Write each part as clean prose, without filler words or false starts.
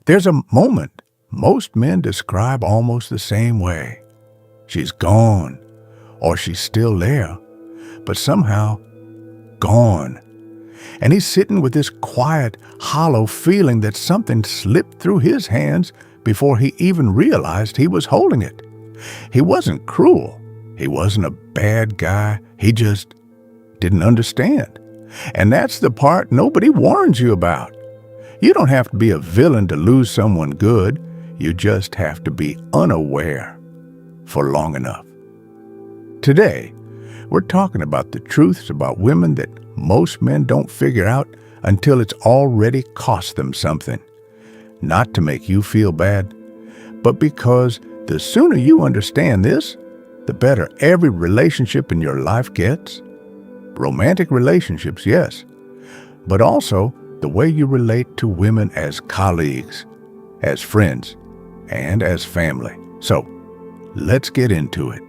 There's a moment most men describe almost the same way. She's gone, or she's still there, but somehow gone. And he's sitting with this quiet, hollow feeling that something slipped through his hands before he even realized he was holding it. He wasn't cruel. He wasn't a bad guy. He just didn't understand. And that's the part nobody warns you about. You don't have to be a villain to lose someone good. You just have to be unaware for long enough. Today, we're talking about the truths about women that most men don't figure out until it's already cost them something. Not to make you feel bad, but because the sooner you understand this, the better every relationship in your life gets. Romantic relationships, yes, but also the way you relate to women as colleagues, as friends, and as family. So, let's get into it.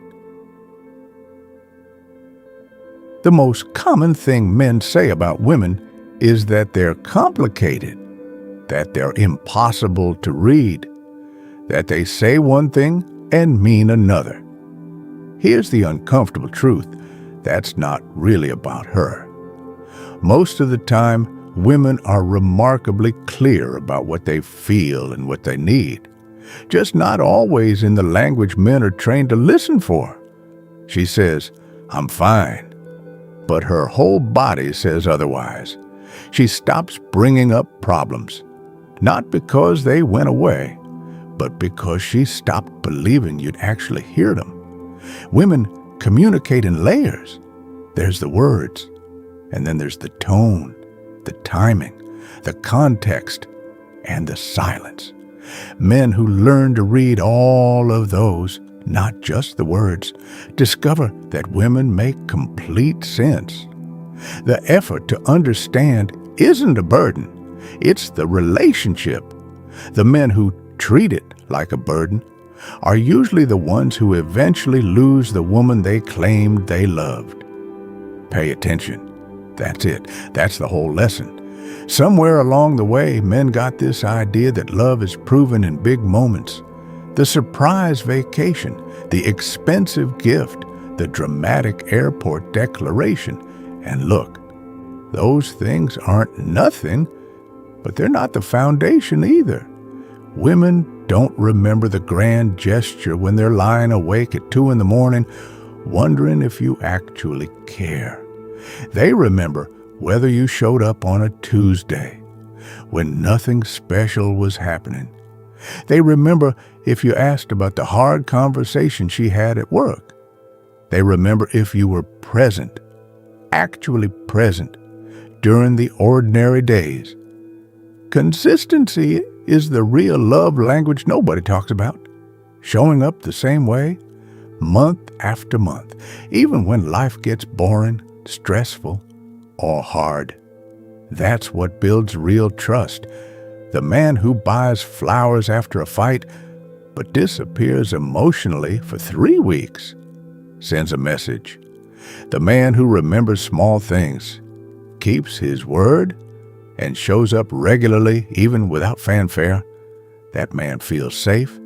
The most common thing men say about women is that they're complicated, that they're impossible to read, that they say one thing and mean another. Here's the uncomfortable truth. That's not really about her. Most of the time, women are remarkably clear about what they feel and what they need, just not always in the language men are trained to listen for. She says, "I'm fine," but her whole body says otherwise. She stops bringing up problems, not because they went away, but because she stopped believing you'd actually hear them. Women communicate in layers. There's the words, and then there's the tone, the timing, the context, and the silence. Men who learn to read all of those, not just the words, discover that women make complete sense. The effort to understand isn't a burden. It's the relationship. The men who treat it like a burden are usually the ones who eventually lose the woman they claimed they loved. Pay attention. That's it. That's the whole lesson. Somewhere along the way, men got this idea that love is proven in big moments. The surprise vacation, the expensive gift, the dramatic airport declaration. And look, those things aren't nothing, but they're not the foundation either. Women don't remember the grand gesture when they're lying awake at 2 a.m, wondering if you actually care. They remember whether you showed up on a Tuesday when nothing special was happening. They remember if you asked about the hard conversation she had at work. They remember if you were present, actually present, during the ordinary days. Consistency is the real love language nobody talks about. Showing up the same way, month after month, even when life gets boring, stressful, or hard. That's what builds real trust. The man who buys flowers after a fight but disappears emotionally for 3 weeks sends a message. The man who remembers small things, keeps his word, and shows up regularly even without fanfare, that man feels safe,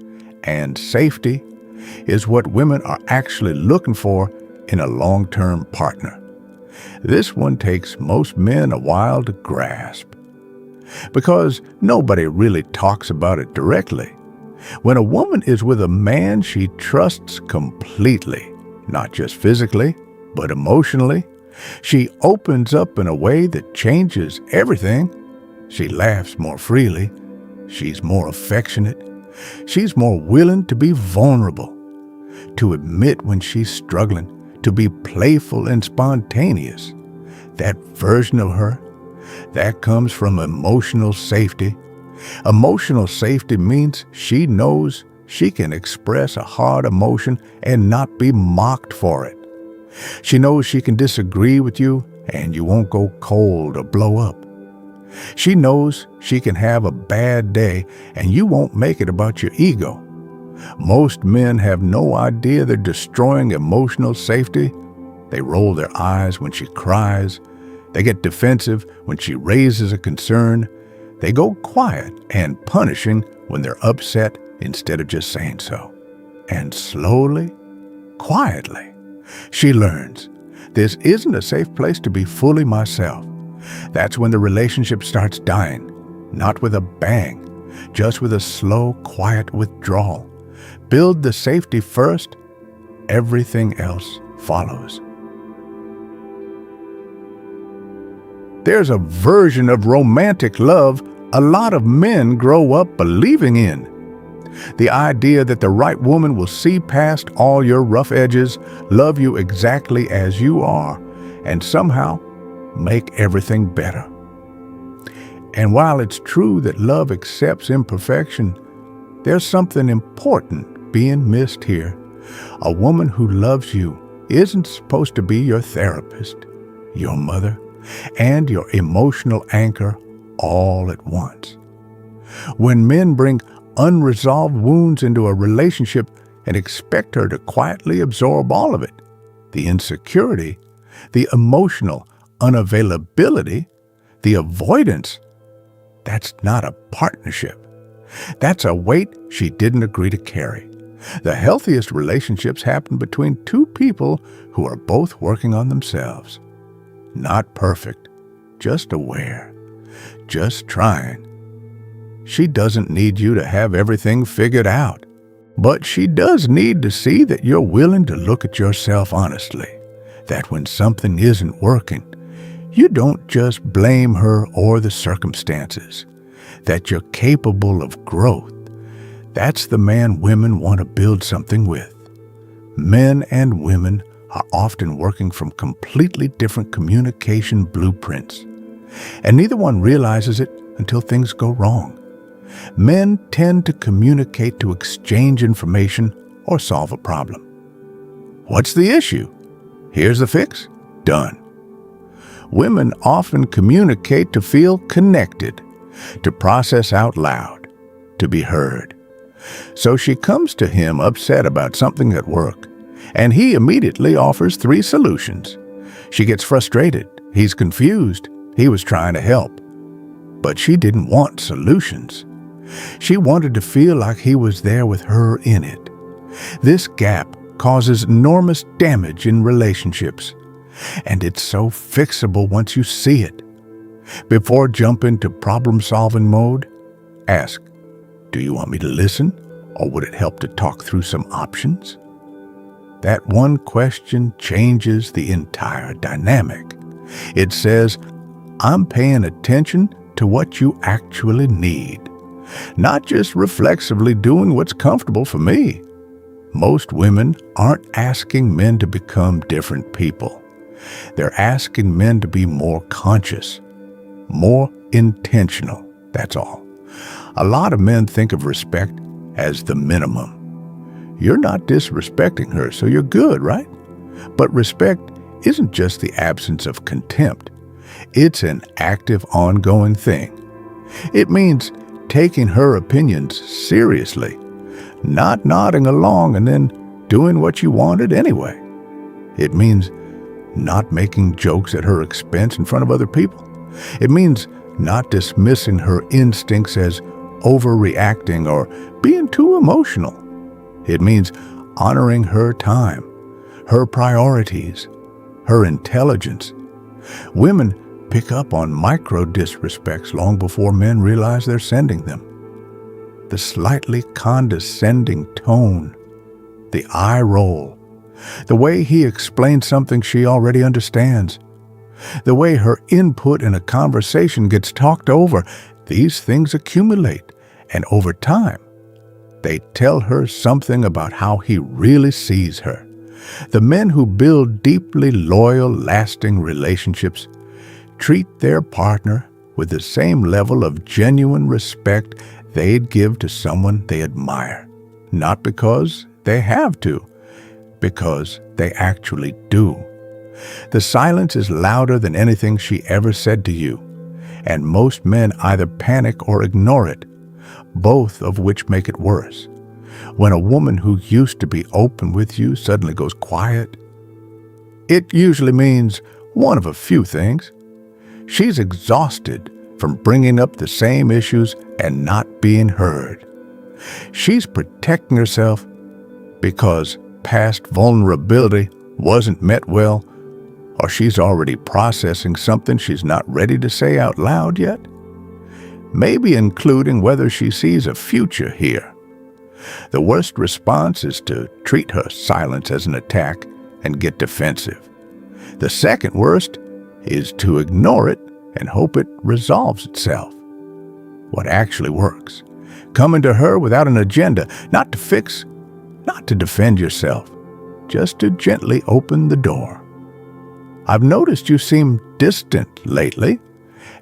and safety is what women are actually looking for in a long-term partner. This one takes most men a while to grasp, because nobody really talks about it directly. When a woman is with a man she trusts completely, not just physically, but emotionally, she opens up in a way that changes everything. She laughs more freely. She's more affectionate. She's more willing to be vulnerable, to admit when she's struggling, to be playful and spontaneous. That version of her, that comes from emotional safety. Emotional safety means she knows she can express a hard emotion and not be mocked for it. She knows she can disagree with you and you won't go cold or blow up. She knows she can have a bad day and you won't make it about your ego. Most men have no idea they're destroying emotional safety. They roll their eyes when she cries. They get defensive when she raises a concern. They go quiet and punishing when they're upset instead of just saying so. And slowly, quietly, she learns this isn't a safe place to be fully myself. That's when the relationship starts dying, not with a bang, just with a slow, quiet withdrawal. Build the safety first, everything else follows. There's a version of romantic love a lot of men grow up believing in. The idea that the right woman will see past all your rough edges, love you exactly as you are, and somehow make everything better. And while it's true that love accepts imperfection, there's something important being missed here. A woman who loves you isn't supposed to be your therapist, your mother, and your emotional anchor all at once. When men bring unresolved wounds into a relationship and expect her to quietly absorb all of it, the insecurity, the emotional unavailability, the avoidance, that's not a partnership. That's a weight she didn't agree to carry. The healthiest relationships happen between two people who are both working on themselves. Not perfect, just aware, just trying. She doesn't need you to have everything figured out, but she does need to see that you're willing to look at yourself honestly, that when something isn't working, you don't just blame her or the circumstances, that you're capable of growth. That's the man women want to build something with. Men and women are often working from completely different communication blueprints, and neither one realizes it until things go wrong. Men tend to communicate to exchange information or solve a problem. What's the issue? Here's the fix. Done. Women often communicate to feel connected, to process out loud, to be heard. So she comes to him upset about something at work, and he immediately offers 3 solutions. She gets frustrated. He's confused. He was trying to help. But she didn't want solutions. She wanted to feel like he was there with her in it. This gap causes enormous damage in relationships, and it's so fixable once you see it. Before jumping to problem-solving mode, ask, do you want me to listen, or would it help to talk through some options? That one question changes the entire dynamic. It says, I'm paying attention to what you actually need, not just reflexively doing what's comfortable for me. Most women aren't asking men to become different people. They're asking men to be more conscious, more intentional, that's all. A lot of men think of respect as the minimum. You're not disrespecting her, so you're good, right? But respect isn't just the absence of contempt. It's an active, ongoing thing. It means taking her opinions seriously, not nodding along and then doing what you wanted anyway. It means not making jokes at her expense in front of other people. It means not dismissing her instincts as overreacting or being too emotional. It means honoring her time, her priorities, her intelligence. Women pick up on micro disrespects long before men realize they're sending them. The slightly condescending tone, the eye roll, the way he explains something she already understands, the way her input in a conversation gets talked over, these things accumulate, and over time, they tell her something about how he really sees her. The men who build deeply loyal, lasting relationships treat their partner with the same level of genuine respect they'd give to someone they admire, not because they have to, because they actually do. The silence is louder than anything she ever said to you, and most men either panic or ignore it, both of which make it worse. When a woman who used to be open with you suddenly goes quiet, it usually means one of a few things. She's exhausted from bringing up the same issues and not being heard. She's protecting herself because past vulnerability wasn't met well, or she's already processing something she's not ready to say out loud yet, maybe including whether she sees a future here. The worst response is to treat her silence as an attack and get defensive. The second worst is to ignore it and hope it resolves itself. What actually works? Coming to her without an agenda, not to fix, not to defend yourself, just to gently open the door. I've noticed you seem distant lately,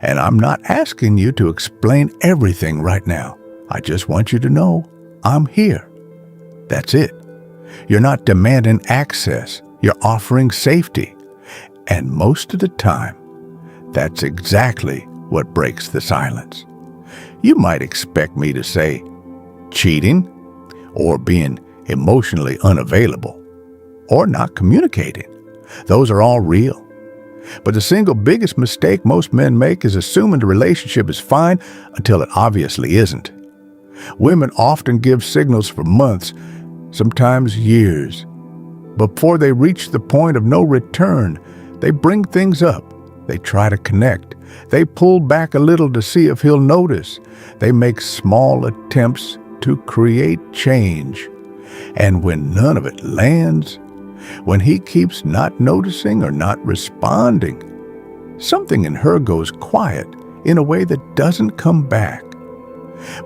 and I'm not asking you to explain everything right now. I just want you to know I'm here. That's it. You're not demanding access. You're offering safety. And most of the time, that's exactly what breaks the silence. You might expect me to say cheating, or being emotionally unavailable, or not communicating. Those are all real. But the single biggest mistake most men make is assuming the relationship is fine until it obviously isn't. Women often give signals for months, sometimes years. Before they reach the point of no return, they bring things up. They try to connect. They pull back a little to see if he'll notice. They make small attempts to create change. And when none of it lands, when he keeps not noticing or not responding, something in her goes quiet in a way that doesn't come back.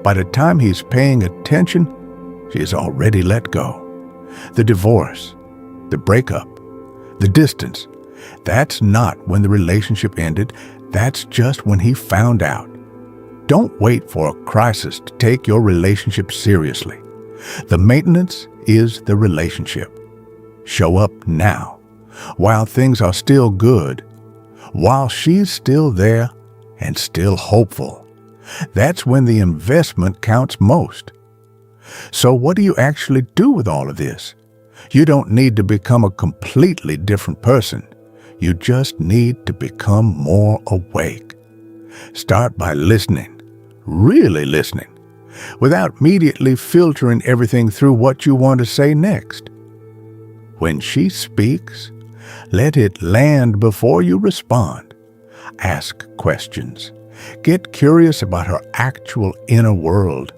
By the time he's paying attention, she has already let go. The divorce, the breakup, the distance, that's not when the relationship ended. That's just when he found out. Don't wait for a crisis to take your relationship seriously. The maintenance is the relationship. Show up now, while things are still good, while she's still there and still hopeful. That's when the investment counts most. So what do you actually do with all of this? You don't need to become a completely different person. You just need to become more awake. Start by listening, really listening, without immediately filtering everything through what you want to say next. When she speaks, let it land before you respond. Ask questions. Get curious about her actual inner world,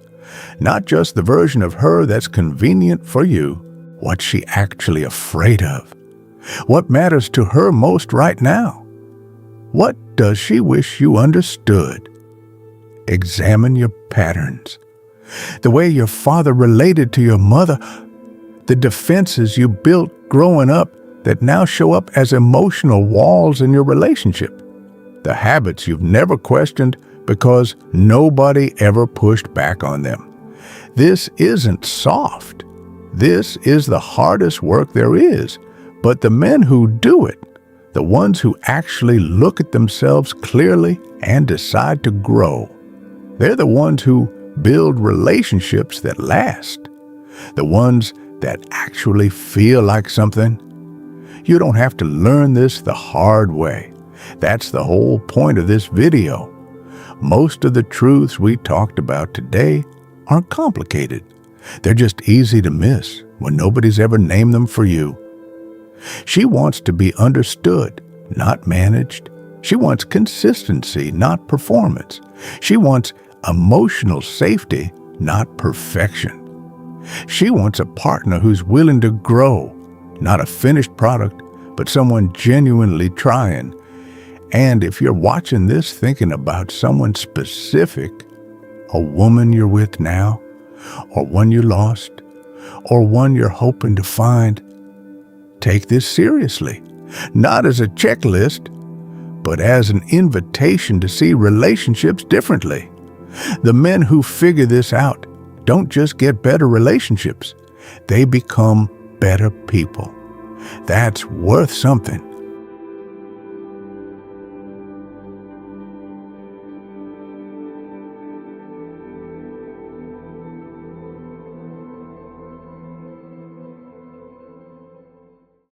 not just the version of her that's convenient for you. What's she actually afraid of? What matters to her most right now? What does she wish you understood? Examine your patterns. The way your father related to your mother, the defenses you built growing up that now show up as emotional walls in your relationship, the habits you've never questioned because nobody ever pushed back on them. This isn't soft. This is the hardest work there is. But the men who do it, the ones who actually look at themselves clearly and decide to grow, they're the ones who build relationships that last, the ones that actually feel like something. You don't have to learn this the hard way. That's the whole point of this video. Most of the truths we talked about today aren't complicated. They're just easy to miss when nobody's ever named them for you. She wants to be understood, not managed. She wants consistency, not performance. She wants emotional safety, not perfection. She wants a partner who's willing to grow, not a finished product, but someone genuinely trying. And if you're watching this thinking about someone specific, a woman you're with now, or one you lost, or one you're hoping to find, take this seriously, not as a checklist, but as an invitation to see relationships differently. The men who figure this out don't just get better relationships, they become better people. That's worth something.